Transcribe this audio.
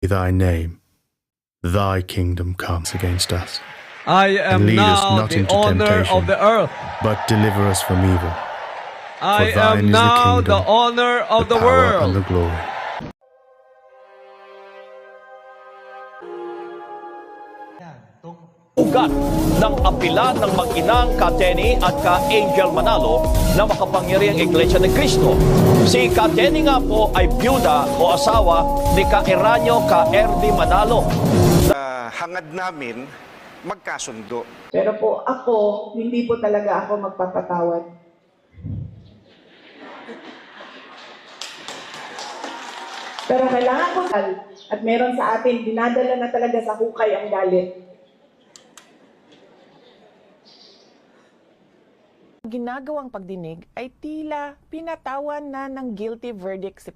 Thy name, thy kingdom comes against us. I And am lead us now not the into owner temptation, of the earth. but deliver us from evil. I thine am is the now the kingdom, owner of the power and world. the glory. Ugat ng apila ng mag-inang ka-Tenny at ka-Angel Manalo na makapangyarihang Iglesia ni Cristo. Si ka-Tenny nga po ay byuda o asawa ni ka-Eranio ka-Erdi Manalo. Hangad namin magkasundo. Pero po ako, hindi po talaga ako magpapatawad. Pero kailangan po at meron sa atin, dinadala na talaga sa hukay ang galit. Ginagawang pagdinig ay tila pinatawan na ng guilty verdict si